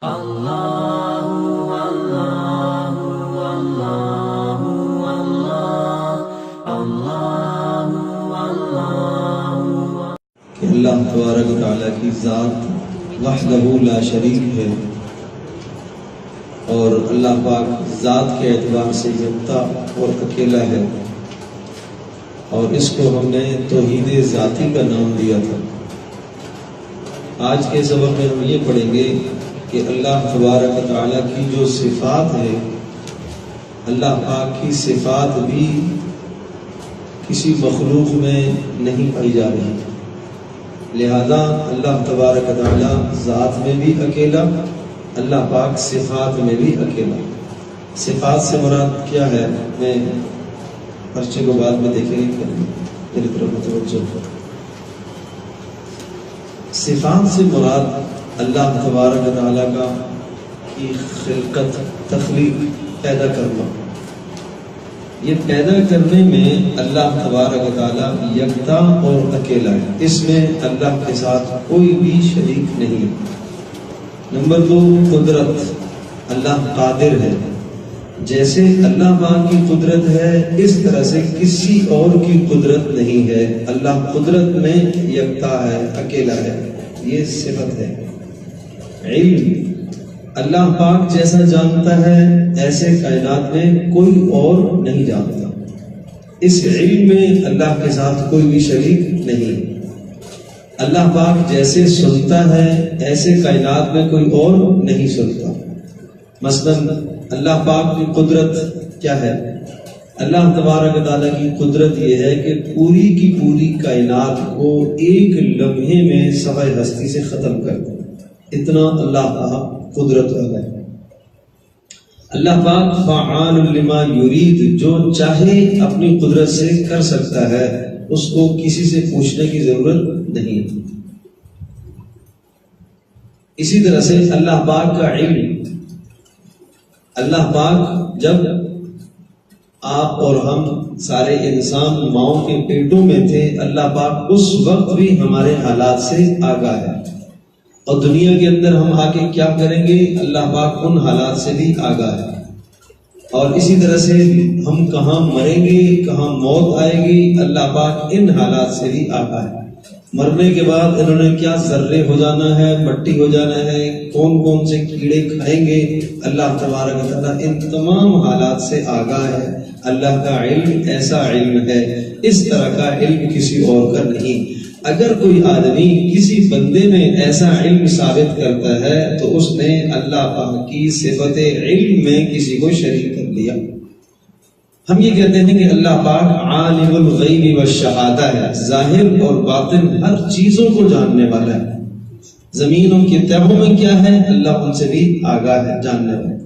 کہ اللہ تبارک و تعالیٰ کی ذات وحدہ لا شریک ہے، اور اللہ پاک ذات کے اعتبار سے یکتا اور اکیلا ہے، اور اس کو ہم نے توحید ذاتی کا نام دیا تھا۔ آج کے سبق میں ہم یہ پڑھیں گے کہ اللہ تبارک و تعالیٰ کی جو صفات ہے، اللہ پاک کی صفات بھی کسی مخلوق میں نہیں پائی جا رہی، لہذا اللہ تبارک و تعالیٰ ذات میں بھی اکیلا، اللہ پاک صفات میں بھی اکیلا۔ صفات سے مراد کیا ہے، میں پرچے کو بعد میں دیکھیں گے، میری طرف متوجہ ہو۔ صفات سے مراد اللہ تبارک و تعالیٰ کا کی خلقت، تخلیق، پیدا کرنا۔ یہ پیدا کرنے میں اللہ تبارک و تعالیٰ یکتا اور اکیلا ہے، اس میں اللہ کے ساتھ کوئی بھی شریک نہیں ہے۔ نمبر 2، قدرت، اللہ قادر ہے، جیسے اللہ پاک کی قدرت ہے اس طرح سے کسی اور کی قدرت نہیں ہے، اللہ قدرت میں یکتا ہے، اکیلا ہے، یہ صفت ہے۔ علم، اللہ پاک جیسا جانتا ہے ایسے کائنات میں کوئی اور نہیں جانتا، اس علم میں اللہ کے ساتھ کوئی بھی شریک نہیں۔ اللہ پاک جیسے سنتا ہے ایسے کائنات میں کوئی اور نہیں سنتا۔ مثلا اللہ پاک کی قدرت کیا ہے؟ اللہ تبارک و تعالیٰ کی قدرت یہ ہے کہ پوری کی پوری کائنات کو ایک لمحے میں سوائے ہستی سے ختم کر دے، اتنا اللہ پاک قدرت والا ہے۔ اللہ پاک فعال لما یرید، جو چاہے اپنی قدرت سے کر سکتا ہے، اس کو کسی سے پوچھنے کی ضرورت نہیں۔ اسی طرح سے اللہ پاک کا علم، اللہ پاک جب آپ اور ہم سارے انسان ماؤں کے پیٹوں میں تھے، اللہ پاک اس وقت بھی ہمارے حالات سے آگاہ ہے، اور دنیا کے اندر ہم آگے کیا کریں گے اللہ پاک ان حالات سے بھی آگاہ ہے، اور اسی طرح سے ہم کہاں مریں گے، کہاں موت آئے گی، اللہ پاک ان حالات سے بھی آگاہ ہے۔ مرنے کے بعد انہوں نے کیا ذرے ہو جانا ہے، مٹی ہو جانا ہے، کون کون سے کیڑے کھائیں گے، اللہ تبارک و تعالیٰ ان تمام حالات سے آگاہ ہے۔ اللہ کا علم ایسا علم ہے، اس طرح کا علم کسی اور کا نہیں۔ اگر کوئی آدمی کسی بندے میں ایسا علم ثابت کرتا ہے تو اس نے اللہ پاک کی صفت علم میں کسی کو شریک کر لیا۔ ہم یہ کہتے ہیں کہ اللہ پاک عالم الغیب والشہادہ ہے، ظاہر اور باطن ہر چیزوں کو جاننے والا ہے۔ زمینوں کی تہوں میں کیا ہے، اللہ ان سے بھی آگاہ ہے، جاننے والا ہے،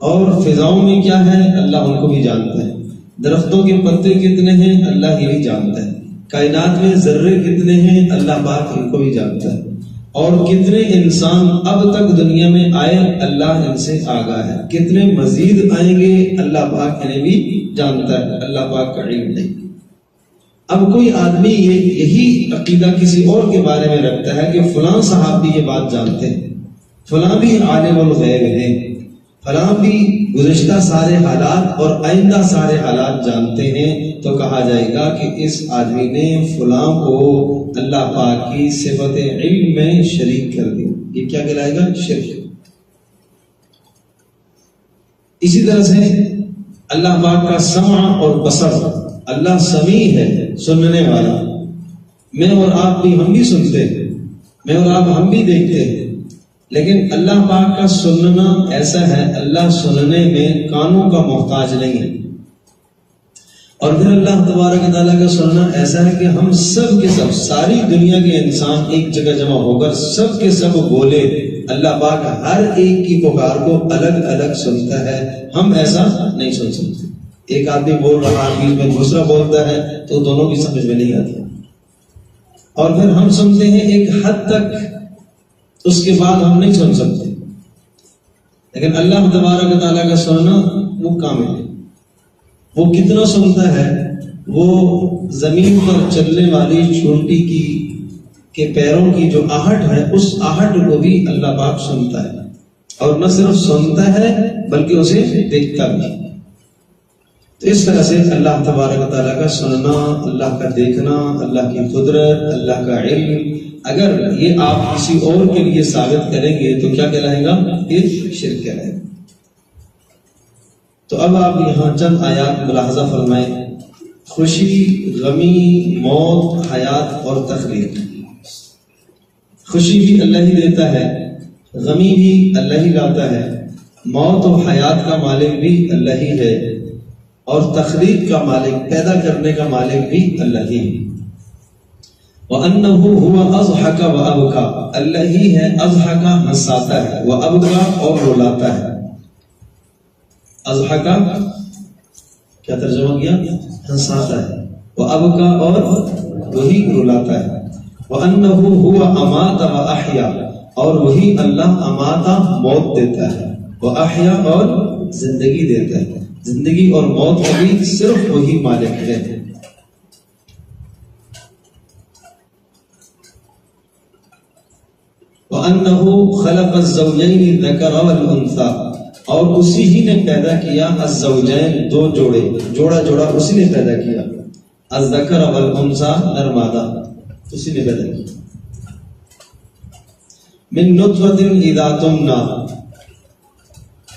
اور فضاؤں میں کیا ہے، اللہ ان کو بھی جانتا ہے۔ درختوں کے پتے کتنے ہیں، اللہ یہ بھی جانتا ہے۔ کائنات میں ذرے کتنے ہیں، اللہ پاک ان کو بھی جانتا ہے، اور کتنے انسان اب تک دنیا میں آئے، اللہ ان سے آگاہ ہے، کتنے مزید آئیں گے، اللہ پاک انہیں بھی جانتا ہے، اللہ پاک کا علم نہیں۔ اب کوئی آدمی یہی عقیدہ کسی اور کے بارے میں رکھتا ہے کہ فلاں صاحب بھی یہ بات جانتے ہیں، فلاں بھی عالم الغیب ہیں، فلاں بھی گزشتہ سارے حالات اور آئندہ سارے حالات جانتے ہیں، تو کہا جائے گا کہ اس آدمی نے فلاں کو اللہ پاک کی صفت علم میں شریک کر دی، یہ کیا کہلائے گا، شرک۔ اسی طرح سے اللہ پاک کا سمع اور بصر، اللہ سمیع ہے، سننے والا، میں اور آپ بھی، ہم بھی سنتے ہیں، میں اور آپ ہم بھی دیکھتے ہیں، لیکن اللہ پاک کا سننا ایسا ہے، اللہ سننے میں کانوں کا محتاج نہیں ہے۔ اور پھر اللہ تبارک و تعالیٰ کا سننا ایسا ہے کہ ہم سب کے سب، ساری دنیا کے انسان ایک جگہ جمع ہو کر سب کے سب بولے، اللہ پاک ہر ایک کی پکار کو الگ الگ سنتا ہے، ہم ایسا نہیں سن سکتے۔ ایک آدمی بول رہا ہے، بیچ میں دوسرا بولتا ہے، تو دونوں کی سمجھ میں نہیں آتی، اور پھر ہم سنتے ہیں ایک حد تک، اس کے بعد ہم نہیں سن سکتے، لیکن اللہ تبارک و تعالیٰ کا سننا وہ کامل ہے۔ وہ کتنا سنتا ہے، وہ زمین پر چلنے والی چونٹی کے پیروں کی جو آہٹ ہے، اس آہٹ کو بھی اللہ پاک سنتا ہے۔ اور نہ صرف سنتا ہے بلکہ اسے دیکھتا بھی. تو اس طرح سے اللہ تبارک و تعالیٰ کا سننا، اللہ کا دیکھنا، اللہ کی قدرت، اللہ کا علم، اگر یہ آپ کسی اور کے لیے ثابت کریں گے تو کیا کہلائے گا؟ یہ شرک کہلائے گا. تو اب آپ یہاں چند آیات ملاحظہ فرمائیں. خوشی، غمی، موت، حیات اور تخلیق. خوشی بھی اللہ ہی دیتا ہے، غمی بھی اللہ ہی لاتا ہے، موت و حیات کا مالک بھی اللہ ہی ہے، اور تخلیق کا مالک، پیدا کرنے کا مالک بھی اللہ ہی ہے. وَأَنَّهُ هُوَ أَضْحَكَ وَأَبْكَى. اللہ ہی ہے اضحکا، ہنساتا ہے، وَأَبْكَى اور رلاتا ہے. اضحکا کیا ترجمہ کیا؟ ہنساتا ہے. وَأَبْكَى اور وہی رلاتا ہے. وَأَنَّهُ هُوَ أَمَاتَ وَأَحْيَا اور وہی اللہ اماتا موت دیتا ہے، وَأَحْيَا اور زندگی دیتا ہے. زندگی اور موت کا بھی صرف وہی مالک ہے. وَأَنَّهُ خَلَقَ الزَّوْجَيْنِ الذَّكَرَ وَالْأُنثَى اور اسی ہی نے پیدا کیا الزوجین، دو جوڑے، جوڑا جوڑا اسی نے پیدا کیا. الذَّكَرَ وَالْأُنثَى نر مادہ اسی نے پیدا کیا. من نطفة اذا تمنى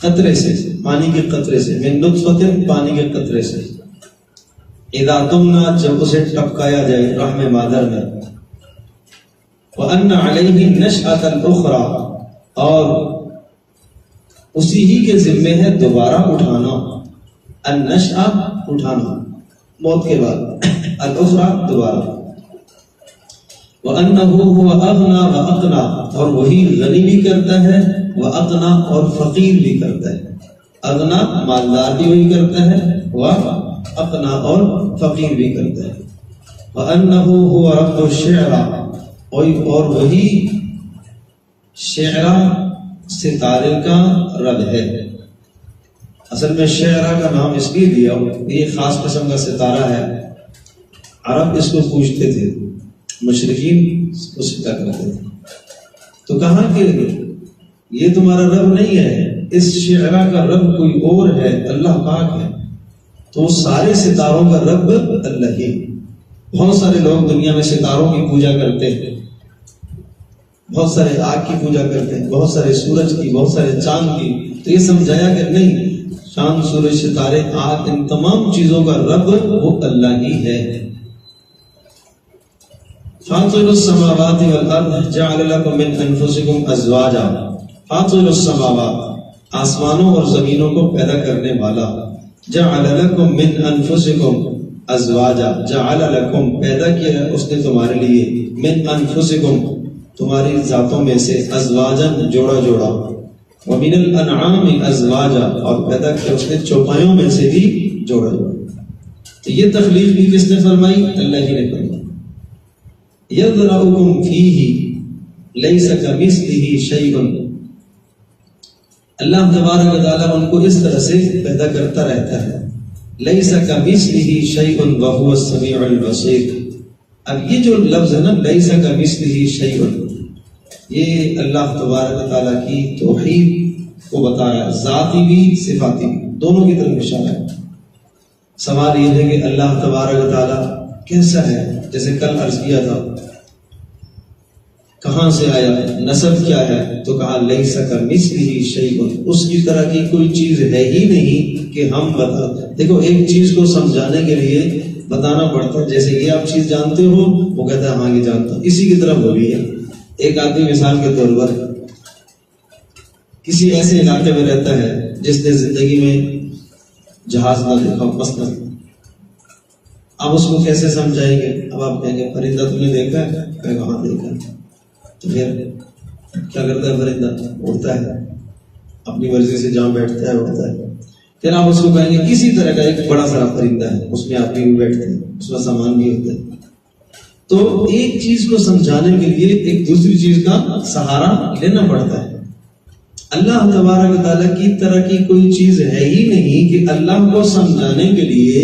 قطرے سے، پانی کے قطرے سے، من نطفة پانی کے قطرے سے، اذا تمنى جب اسے ٹپکایا جائے رحم مادر میں. وَأَنَّ عَلَيْهِ النَّشْأَةَ الْأُخْرَى اور اسی ہی کے ذمے ہے دوبارہ اٹھانا. النشأ اٹھانا موت کے بعد، الأخرى دوبارہ. وَأَنَّهُ هُوَ أَغْنَى وَأَقْنَى اور وہی غنی بھی کرتا ہے، وَأَقْنَى اور فقیر بھی کرتا ہے. اغنا مالدار بھی وہی کرتا ہے، وَأَقْنَى اور فقیر بھی کرتا ہے. وَأَنَّهُ هُوَ رَبُّ الشِّعْرَى اور وہی شعرا ستارے کا رب ہے. اصل میں شعرا کا نام اس لیے دیا، یہ خاص قسم کا ستارہ ہے. عرب اس کو پوجتے تھے، مشرکین اس کو سجدہ کرتے تھے. تو کہا کہ یہ تمہارا رب نہیں ہے، اس شعرا کا رب کوئی اور ہے، اللہ پاک ہے. تو سارے ستاروں کا رب اللہ ہی. بہت سارے لوگ دنیا میں ستاروں کی پوجا کرتے ہیں، بہت سارے آگ کی پوجا کرتے ہیں، بہت سارے سورج کی، بہت سارے چاند کی. تو یہ سمجھایا کہ نہیں، چاند، سورج، ستارے، آگ، ان تمام چیزوں کا رب وہ اللہ ہی ہے. فاطر السماوات والارض جعل لكم من انفسكم ازواجا. فاطر السماوات آسمانوں اور زمینوں کو پیدا کرنے والا. جعل لكم من انفسكم ازواجا، جعل لكم پیدا کیا اس نے تمہارے لیے، من انفسکم تمہاری ذاتوں میں سے، ازواجا جوڑا جوڑا، ومن الانعام ازواجا اور پیدا کیا اس نے چوپایوں میں سے بھی جوڑا جوڑا. تو یہ تخلیق بھی کس نے فرمائی؟ اللہ ہی نے فرمائی. یذرؤکم فیہ لیس کمثلہ شیء. اللہ تبارک و تعالیٰ ان کو اس طرح سے پیدا کرتا رہتا ہے. لیس کمثلہ شیء وہو السمیع البصیر. اب یہ جو لفظ ہے نا لیس کمثلہ شیء، یہ اللہ تبارک و تعالیٰ کی توحید کو بتایا، ذاتی بھی صفاتی بھی، دونوں کی طرف اشارہ ہے. سوال یہ ہے کہ اللہ تبارک و تعالیٰ کیسا ہے؟ جیسے کل عرض کیا تھا کہاں سے آیا، نسب کیا ہے، تو کہا لیس کمثلہ شیء، اس کی طرح کی کوئی چیز ہے ہی نہیں کہ ہم بتا. دیکھو ایک چیز کو سمجھانے کے لیے بتانا پڑتا ہے. جیسے یہ آپ چیز جانتے ہو، وہ کہتا ہے ہاں یہ جانتا ہوں. اسی کی طرح وہ بھی ہے. ایک آدمی مثال کے طور پر کسی ایسے علاقے میں رہتا ہے جس نے زندگی میں جہاز نہ دیکھا مثلا، اب اس کو کیسے سمجھائیں گے؟ اب آپ کہیں گے پرندہ تم نے دیکھا ہے؟ کہے گا ہاں دیکھا. تو پھر کیا کرتا ہے پرندہ؟ اڑتا ہے، اپنی مرضی سے جہاں بیٹھتا ہے اڑتا ہے. پھر آپ اس کو کہیں گے کسی طرح کا ایک بڑا سارا پرندہ ہے، اس میں آدمی بھی بیٹھتے ہیں، اس میں سامان بھی ہوتا ہے. تو ایک چیز کو سمجھانے کے لیے ایک دوسری چیز کا سہارا لینا پڑتا ہے. اللہ تبارک تعالیٰ کی طرح کی کوئی چیز ہے ہی نہیں کہ اللہ کو سمجھانے کے لیے،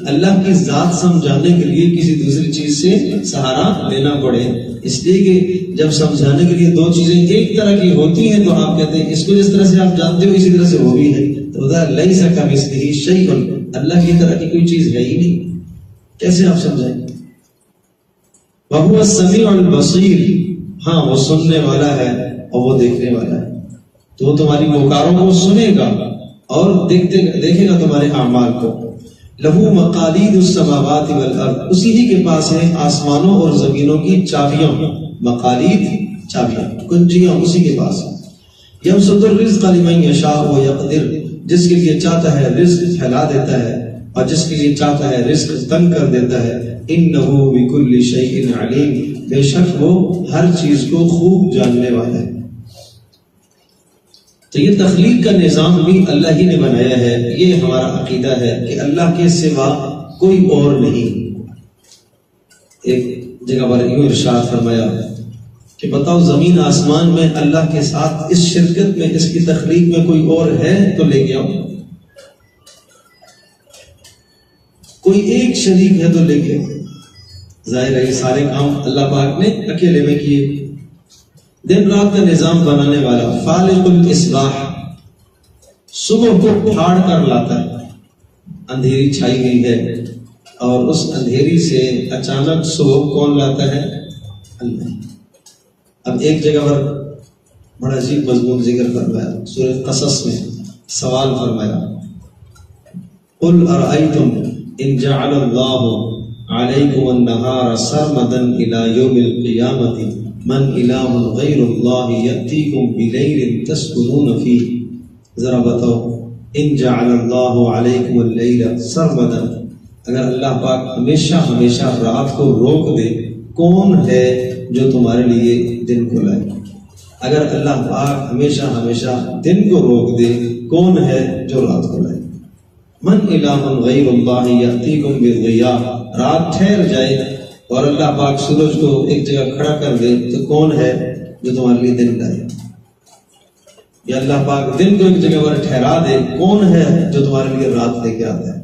اللہ کی ذات سمجھانے کے لیے کسی دوسری چیز سے سہارا لینا پڑے۔ اس لیے کہ جب سمجھانے کے لیے دو چیزیں ایک طرح کی ہوتی ہیں تو آپ کہتے ہیں اس کو جس طرح سے آپ جانتے ہو اسی طرح سے وہ بھی ہے، تو لیس کمثلہ شیء، اللہ کی طرح کی کوئی چیز ہے ہی نہیں، کیسے آپ سمجھائیں؟ وَهُوَ السَّمِيعُ الْبَصِيرُ، ہاں وہ سننے والا ہے اور وہ دیکھنے والا ہے، تو وہ تمہاری پکاروں کو سنے گا اور دیکھے گا تمہارے اعمال کو۔ لَهُ مَقَالِيدُ السَّمَاوَاتِ وَالْأَرْضِ، اسی ہی کے پاس ہے آسمانوں اور زمینوں کی چابیاں، مقالید چابیاں، کنجیاں اسی کے پاس ہیں۔ يَبْسُطُ الرِّزْقَ لِمَن يَشَاءُ وَيَقْدِرُ، جس کے لیے چاہتا ہے رزق پھیلا دیتا ہے اور جس کے لیے چاہتا ہے رزق تنگ کر دیتا ہے۔ إِنَّهُ بِكُلِّ شَيْءٍ عَلِيمٌ، بے شک وہ ہر چیز کو خوب جاننے والا ہے۔ تو یہ تخلیق کا نظام بھی اللہ ہی نے بنایا ہے، یہ ہمارا عقیدہ ہے کہ اللہ کے سوا کوئی اور نہیں۔ ایک جگہ پر یوں ارشاد فرمایا کہ بتاؤ زمین آسمان میں اللہ کے ساتھ اس شرکت میں، اس کی تخلیق میں کوئی اور ہے تو لے کے آؤ، کوئی ایک شریک ہے تو لے کے آؤ۔ ظاہر ہے یہ سارے کام اللہ پاک نے اکیلے میں کیے۔ دن رات کا نظام بنانے والا، فالق الاصباح، صبح کو پھاڑ کر لاتا ہے، اندھیری چھائی ہوئی ہے اور اس اندھیری سے اچانک صبح کون لاتا ہے؟ اللہ۔ اب ایک جگہ پر بڑا عجیب مضمون ذکر فرمایا، سورۃ قصص میں سوال فرمایا، قل ارأیتم ان جعل اللہ علیکم النہار سرمدا الی یوم القیامۃ من الہ غیر اللہ یأتیکم بلیل تسکنون فیہ، ذرا بتاؤ ان جعل اللہ علیکم اللیل سرمدا، اگر اللہ پاک ہمیشہ ہمیشہ رات کو روک دے، کون ہے جو تمہارے لیے دن کو لائے؟ اگر اللہ پاک ہمیشہ ہمیشہ دن کو روک دے، کون ہے جو رات کو لائے؟ من الہ غیر اللہ یأتیکم بالضیاء، رات ٹھہر جائے اور اللہ پاک سورج کو ایک جگہ کھڑا کر دے تو کون ہے جو تمہارے لیے دن لائے؟ یا اللہ پاک دن کو ایک جگہ پر ٹھہرا دے، کون ہے جو تمہارے لیے رات لے کے آتا ہے؟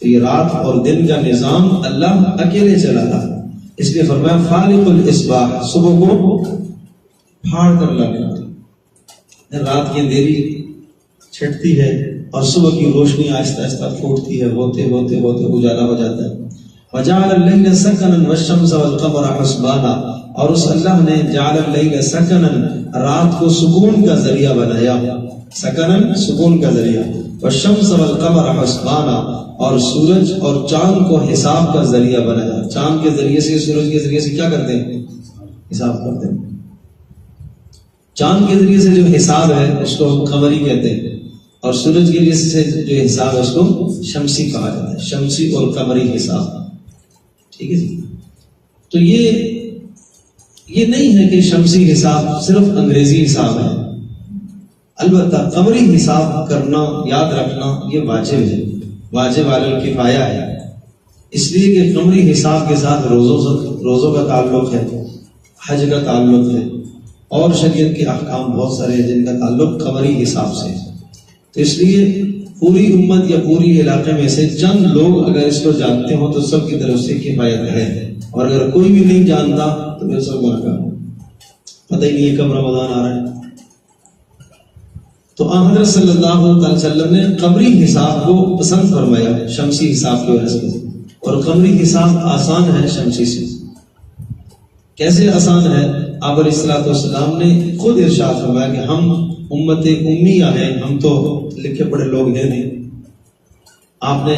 تو یہ رات اور دن کا نظام اللہ اکیلے چلا رہا ہے، اس لیے فرمایا فالق الاصباح، صبح کو پھاڑ کر لانے والا۔ رات کی اندھیری چھٹتی ہے اور صبح کی روشنی آہستہ آہستہ پھوٹتی ہے، ہوتے ہوتے ہوتے اجالا ہو جاتا ہے۔ وجعل الليل سكنا والشمس والقمر حسبانا، اور اس اللہ نے جعل الليل سكنا، رات کو سکون کا ذریعہ بنایا، سکنا سکون کا ذریعہ، والشمس والقمر حسبانا، اور سورج اور چاند کو حساب کا ذریعہ بنایا۔ چاند کے ذریعے سے، سورج کے ذریعے سے کیا کرتے ہیں؟ حساب کرتے ہیں۔ چاند کے ذریعے سے جو حساب ہے اس کو قمری کہتے ہیں، اور سورج کے ذریعے سے جو حساب ہے اس کو شمسی کہا جاتا ہے، شمسی اور قمری حساب، ٹھیک ہے جی۔ تو یہ نہیں ہے کہ شمسی حساب صرف انگریزی حساب ہے، البتہ قمری حساب کرنا، یاد رکھنا یہ واجب ہے، واجب علی الکفایہ ہے، اس لیے کہ قمری حساب کے ساتھ روزوں کا تعلق ہے، حج کا تعلق ہے، اور شریعت کے احکام بہت سارے ہیں جن کا تعلق قمری حساب سے ہے۔ تو اس لیے پوری امت یا پوری علاقے میں سے چند لوگ اگر اس کو جانتے ہوں تو سب کی طرف سے کفایت ہے، اور اگر کوئی بھی نہیں جانتا تو پھر سب گناہگار ہے، پتہ ہی نہیں ہے کب رمضان آ رہا ہے۔ تو آن حضرت صلی اللہ علیہ وسلم نے قمری حساب کو پسند فرمایا شمسی حساب کی وجہ سے، اور قمری حساب آسان ہے شمسی سے۔ کیسے آسان ہے؟ آپ علیہ الصلوۃ والسلام نے خود ارشاد فرمایا کہ ہم امت امیہ ہیں، ہم تو لکھے پڑھے لوگ ہیں نہیں۔ آپ نے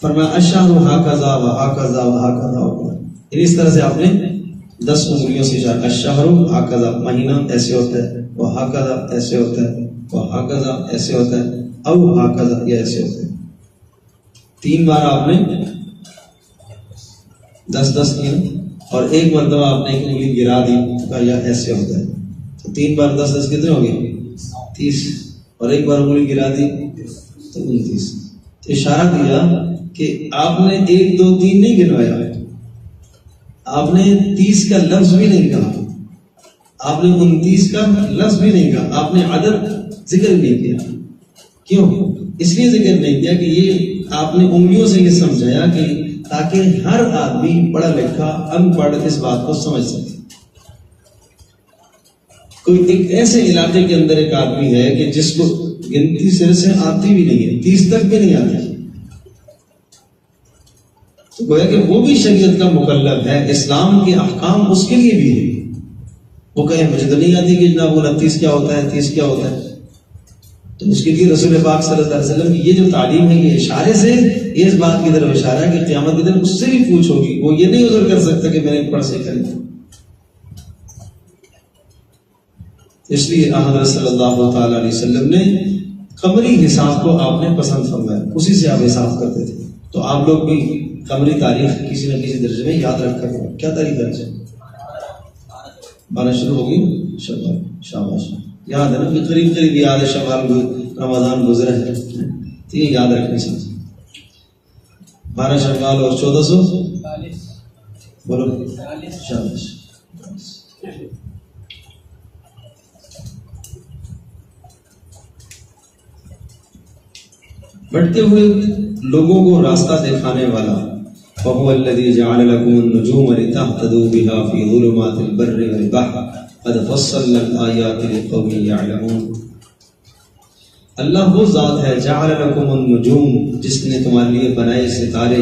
فرمایا الشہر ہاکذا وہاکذا وہاکذا، اس طرح سے آپ نے 10 انگلیوں سے اشارہ، الشہر ہاکذا، مہینہ ایسے ہوتا ہے، وہاکذا ایسے ہوتا ہے، وہاکذا ایسے ہوتا ہے، او ہاکذا یہ ایسے ہوتا ہے۔ 3 بار آپ نے 10 کیا، اور ایک مرتبہ آپ نے ایک انگلی گرا دی، کہا یا ایسے ہوتا ہے۔ تو 3 بار 10 کتنے ہو گئے؟ 30، اور ایک بار انگلی گرا دی تو 29۔ تو اشارہ دیا کہ آپ نے 1 2 3 نہیں گنوایا، آپ نے 30 کا لفظ بھی نہیں کہا، آپ نے 29 کا لفظ بھی نہیں کہا، آپ نے عدد ذکر نہیں کیا. کیوں؟ اس لیے ذکر نہیں کیا کہ یہ آپ نے انگلیوں سے یہ سمجھایا کہ تاکہ ہر آدمی پڑھا لکھا ان پڑھ اس بات کو سمجھ سکے. کوئی ایک ایسے علاقے کے اندر ایک آدمی ہے کہ جس کو گنتی سر سے آتی بھی نہیں ہے، 30 تک بھی نہیں آتی، تو گویا کہ وہ بھی شریعت کا مکلف ہے، اسلام کے احکام اس کے لیے بھی ہے. وہ کہے مجھے تو نہیں آتی کہ جناب 29 کیا ہوتا ہے، 30 کیا ہوتا ہے. تو اس کے لیے رسول پاک صلی اللہ علیہ وسلم کی یہ جو تعلیم ہے، یہ اشارے سے یہ اس بات کی طرف اشارہ ہے کہ قیامت کے دن اس سے بھی پوچھ ہوگی. وہ یہ نہیں عذر کر سکتا کہ میں نے پڑھ سے کریں. اس لیے حضرت صلی اللہ تعالی علیہ وسلم نے قمری حساب کو آپ نے پسند فرمایا، اسی سے آپ حساب کرتے تھے. تو آپ لوگ بھی قمری تاریخ کسی نہ کسی درجے میں یاد رکھا کرو. کیا تاریخ درج ہے؟ 12 شروع ہوگی شوال. شاباش، یاد ہے نا کہ قریب قریب یاد ہے. شوال رمضان گزرا ہے تو یہ یاد رکھنی چاہیے. 12 شوال اور 1440 بولو. شاباش. بڑھتے ہوئے لوگوں کو راستہ دکھانے والا. وَهُوَ الَّذِي جَعَلَ لَكُمُ النُّجُومَ لِتَهْتَدُوا بِهَا فِي ظُلُمَاتِ الْبَرِّ وَالْبَحْرِ قَدْ فَصَّلْنَا الْآيَاتِ لِقَوْمٍ يَعْلَمُونَ. اللہ وہ ذات ہے جعل لکم النجوم، جس نے تمہارے لیے بنائے ستارے،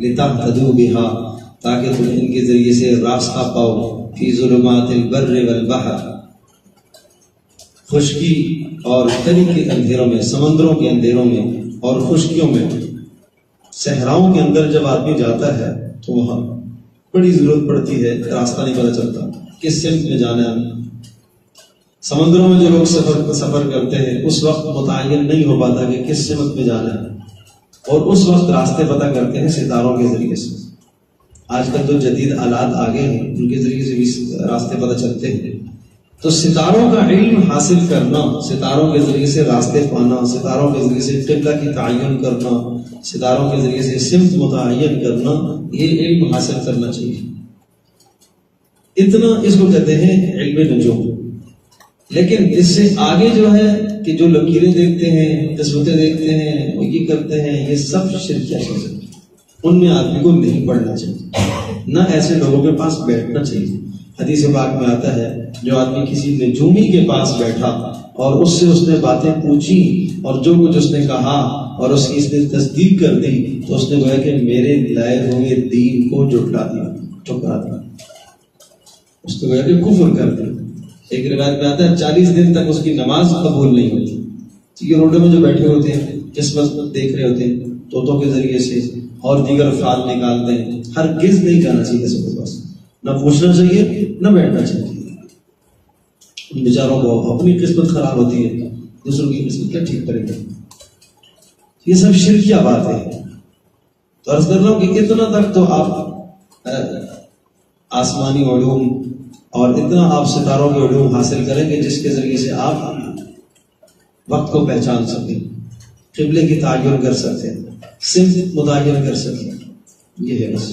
لتہتدوا بها، تاکہ تم ان کے ذریعے سے راستہ پاؤ، فی ظلمات البر والبحر، خشکی اور تری کے اندھیروں میں، سمندروں کے اندھیروں میں اور خشکیوں میں. صحراؤں کے اندر جب آدمی جاتا ہے تو وہاں بڑی ضرورت پڑتی ہے، راستہ نہیں پتہ چلتا کس سمت میں جانا ہے. سمندروں میں جو لوگ سفر کرتے ہیں اس وقت متعین نہیں ہو پاتا کہ کس سمت میں جانا ہے، اور اس وقت راستے پتہ کرتے ہیں ستاروں کے ذریعے سے. آج کل جو جدید آلات آگے ہیں ان کے ذریعے سے بھی راستے پتہ چلتے ہیں. تو ستاروں کا علم حاصل کرنا، ستاروں کے ذریعے سے راستے پانا، ستاروں کے ذریعے سے قبلہ کی تعین کرنا، ستاروں کے ذریعے سے سمت متعین کرنا، یہ علم حاصل کرنا چاہیے. اتنا اس کو کہتے ہیں علم نجوم. لیکن اس سے آگے جو ہے کہ جو لکیریں دیکھتے ہیں، قسمتیں دیکھتے ہیں، وہ یہ کرتے ہیں، یہ سب شرکیہ چیزیں، ان میں آدمی کو نہیں پڑھنا چاہیے، نہ ایسے لوگوں کے پاس بیٹھنا چاہیے. حدیث پاک میں آتا ہے جو آدمی کسی نجومی کے پاس بیٹھا اور اس نے باتیں پوچھی اور جو کچھ اس نے کہا اور اس کی اس نے تصدیق کر دی، تو اس نے کہا کہ میرے لائے ہوئے دین کو ٹھکرا دیا، اس نے کہا کہ کفر کر دیا. ایک روایت میں آتا ہے 40 دن تک اس کی نماز قبول نہیں ہوتی. یہ روڈوں میں جو بیٹھے ہوتے ہیں، قسمت دیکھ رہے ہوتے ہیں، طوطوں کے ذریعے سے اور دیگر افعال نکالتے ہیں. ہرگز نہیں کہنا چاہیے کسی کے پاس، نہ پوچھنا چاہیے نہ بیٹھنا چاہیے. ان بیچاروں کو اپنی قسمت خراب ہوتی ہے، دوسروں کی قسمت کیا ٹھیک کرے گا. یہ سب شرکیہ بات ہے. تو عرض کر رہا ہوں کہ اتنا تک تو آپ آسمانی علوم اور اتنا آپ ستاروں کے علوم حاصل کریں گے جس کے ذریعے سے آپ وقت کو پہچان سکیں، قبلے کی تعین کر سکتے ہیں، سمت متعین کر سکتے ہیں. یہ ہے بس.